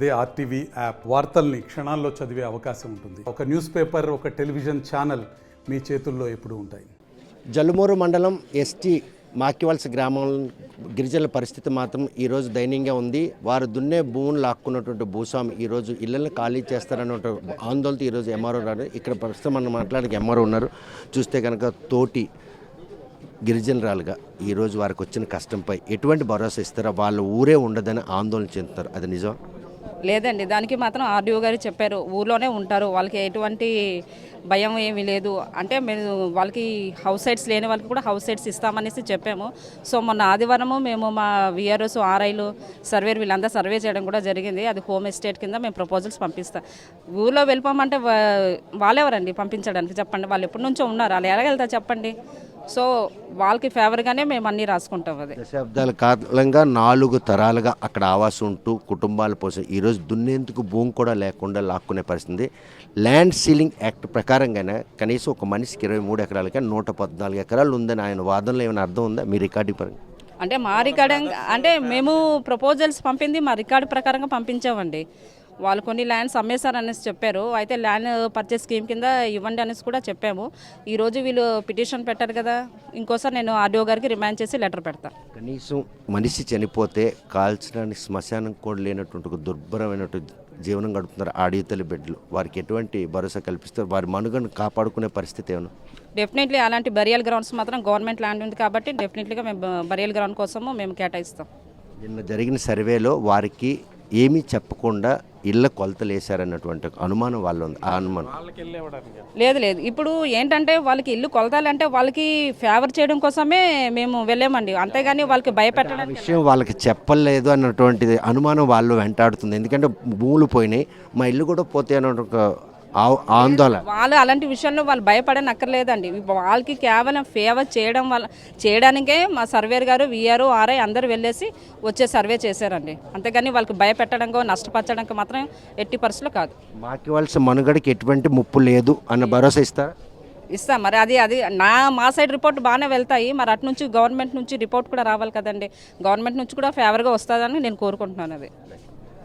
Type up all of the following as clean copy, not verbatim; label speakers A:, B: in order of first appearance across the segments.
A: అదే RTV app వార్తల్ని క్షణాల్లో చదివే అవకాశం ఉంటుంది. ఒక న్యూస్ పేపర్, ఒక టెలివిజన్ ఛానల్ మీ చేతుల్లో ఎప్పుడూ ఉంటాయి.
B: జలుమూరు మండలం ఎస్టీ మాకివలస గ్రామం గిరిజనుల పరిస్థితి మాత్రం ఈరోజు దయనీయంగా ఉంది. వారు దున్నే భూములు లాక్కున్నటువంటి భూస్వామి ఈరోజు ఇళ్లను ఖాళీ చేస్తారన్న ఆందోళనతో ఈరోజు ఎంఆర్ఓ రాడు. ఇక్కడ ప్రస్తుతం మనం మాట్లాడడానికి ఎంఆర్ఓ ఉన్నారు. చూస్తే కనుక తోటి గిరిజనరాలుగా ఈరోజు వారికి వచ్చిన కష్టంపై ఎటువంటి భరోసా ఇస్తారో, వాళ్ళ ఊరే ఉండదని ఆందోళన చెందుతారు. అది నిజం
C: లేదండి. దానికి మాత్రం ఆర్డీఓ గారు చెప్పారు, ఊర్లోనే ఉంటారు, వాళ్ళకి ఎటువంటి భయం ఏమీ లేదు అంటే మేము వాళ్ళకి హౌస్ సైట్స్ లేని వాళ్ళకి కూడా హౌస్ సైట్స్ ఇస్తామనేసి చెప్పాము. సో మొన్న ఆదివారము మేము మా విఆర్ఓస్ ఆర్ఐలు సర్వేర్ వీళ్ళంతా సర్వే చేయడం కూడా జరిగింది. అది హోమ్ ఎస్టేట్ కింద మేము ప్రపోజల్స్ పంపిస్తాం. ఊళ్ళో వెళ్ళిపోమంటే వాళ్ళెవరండి పంపించడానికి చెప్పండి? వాళ్ళు ఎప్పటి నుంచో ఉన్నారు, వాళ్ళు ఎలాగెళ్తారు చెప్పండి? సో వాళ్ళకి ఫేవర్గానే మేము అన్నీ రాసుకుంటాం. అది
B: దశాబ్దాల కాలంగా 4 తరాలుగా అక్కడ ఆవాసం ఉంటూ కుటుంబాల కోసం ఈరోజు దున్నేందుకు భూమి కూడా లేకుండా లాక్కునే పరిస్థితి. ల్యాండ్ సీలింగ్ యాక్ట్ ప్రకారంగానే కనీసం ఒక మనిషికి 23 ఎకరాలకే 114 ఎకరాలు ఉందని ఆయన వాదనలో ఏమైనా అర్థం ఉందా మీ రికార్డింగ్ పరంగా?
C: అంటే మా రికార్డింగ్ అంటే మేము ప్రపోజల్స్ పంపింది మా రికార్డు ప్రకారంగా పంపించామండి. వాళ్ళు కొన్ని ల్యాండ్స్ అమ్మేశారు అనేసి చెప్పారు. అయితే ల్యాండ్ పర్చేస్ స్కీమ్ కింద ఇవ్వండి అనేసి కూడా చెప్పాము. ఈరోజు వీళ్ళు పిటిషన్ పెట్టారు కదా, ఇంకోసారి నేను ఆర్డీఓ గారికి రిమాండ్ చేసి లెటర్ పెడతాను.
B: కనీసం మనిషి చనిపోతే కాల్చడానికి శ్మశానం కూడా లేనటువంటి ఒక దుర్భరమైనటువంటి జీవనం గడుపుతున్నారు ఆడితల్లి బిడ్డలు. వారికి ఎటువంటి భరోసా కల్పిస్తారు? వారి మనుగడను కాపాడుకునే పరిస్థితి ఏమన్నా?
C: డెఫినెట్లీ అలాంటి బరియల్ గ్రౌండ్స్ మాత్రం గవర్నమెంట్ ల్యాండ్ ఉంది కాబట్టి డెఫినెట్లీగా మేము బరియల్ గ్రౌండ్ కోసము మేము కేటాయిస్తాం.
B: నిన్న జరిగిన సర్వేలో వారికి ఏమీ చెప్పకుండా ఇళ్ళ కొలతలు వేశారన్నటువంటి అనుమానం వాళ్ళు ఉంది. ఆ అనుమానం
C: లేదు. ఇప్పుడు ఏంటంటే వాళ్ళకి ఇల్లు కొలతాలంటే వాళ్ళకి ఫేవర్ చేయడం కోసమే మేము వెళ్ళామండి, అంతేగాని వాళ్ళకి భయపెట్టడం
B: విషయం వాళ్ళకి చెప్పలేదు అన్నటువంటి అనుమానం వాళ్ళు వెంటాడుతుంది. ఎందుకంటే భూములు పోయినాయి, మా ఇల్లు కూడా పోతే అన్న ఒక ఆందోళన.
C: వాళ్ళు అలాంటి విషయంలో వాళ్ళు భయపడనక్కర్లేదండి. వాళ్ళకి కేవలం ఫేవర్ చేయడానికే మా సర్వేర్ గారు విఆర్ఓ ఆర్ఐ అందరూ వెళ్ళేసి వచ్చే సర్వే చేశారండి, అంతేగాని వాళ్ళకి భయపెట్టడంకో నష్టపరచడానికి మాత్రం ఎట్టి పరిస్థితులు కాదు.
B: మాకివలస మనుగడకి ఎటువంటి ముప్పు లేదు అన్న భరోసా
C: ఇస్తాం. మరి అది మా సైడ్ రిపోర్ట్ బాగానే వెళ్తాయి, మరి అటు నుంచి గవర్నమెంట్ నుంచి రిపోర్ట్ కూడా రావాలి కదండి. గవర్నమెంట్ నుంచి కూడా ఫేవర్గా వస్తుందని నేను కోరుకుంటున్నాను. అది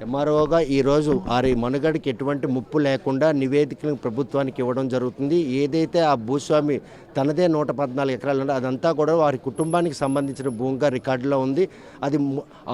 B: ఎంఆర్ఓగా ఈరోజు వారి మనుగడకి ఎటువంటి ముప్పు లేకుండా నివేదికలను ప్రభుత్వానికి ఇవ్వడం జరుగుతుంది. ఏదైతే ఆ భూస్వామి తనదే 114 ఎకరాలు ఉందో అదంతా కూడా వారి కుటుంబానికి సంబంధించిన భూమిగా రికార్డులో ఉంది. అది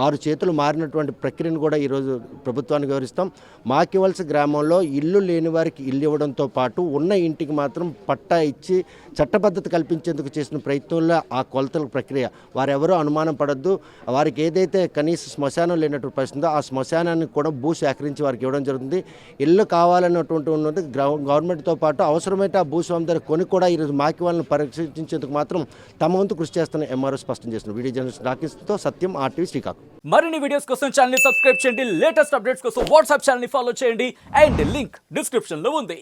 B: 6 చేతులు మారినటువంటి ప్రక్రియను కూడా ఈరోజు ప్రభుత్వానికి వివరిస్తాం. మాకివలస గ్రామంలో ఇల్లు లేని వారికి ఇల్లు ఇవ్వడంతో పాటు ఉన్న ఇంటికి మాత్రం పట్టా ఇచ్చి చట్టబద్ధత కల్పించేందుకు చేసిన ప్రయత్నంలో ఆ కొలతల ప్రక్రియ వారెవరూ అనుమానం పడద్దు. వారికి ఏదైతే కనీస శ్మశానం లేనటువంటి పరిస్థితుందో ఆ శ్మశానాన్ని కూడా భూ సేకరించి వారికి ఇవ్వడం జరుగుతుంది. ఇల్లు కావాలన్నటువంటి ఉన్నది గవర్నమెంట్తో పాటు అవసరమైతే ఆ భూస్వామి దగ్గర కొని కూడా ఈరోజు మాకివలస పరీక్షించేందుకు మాత్రం తమ వంతు కృషి చేస్తున్న ఎంఆర్ఓ స్పష్టం చేస్తున్నారు. వీడియో జర్నలిస్ట్ రాకేష్తో సత్యం, ఆర్టీవీ శ్రీకాకుళం.
D: మరిన్ని వీడియోస్ కోసం ఛానల్ ని సబ్స్క్రైబ్ చేయండి, లేటెస్ట్ అప్డేట్స్ కోసం వాట్సాప్ ఛానల్ ని ఫాలో చేయండి అండ్ లింక్ డిస్క్రిప్షన్ లో ఉంది.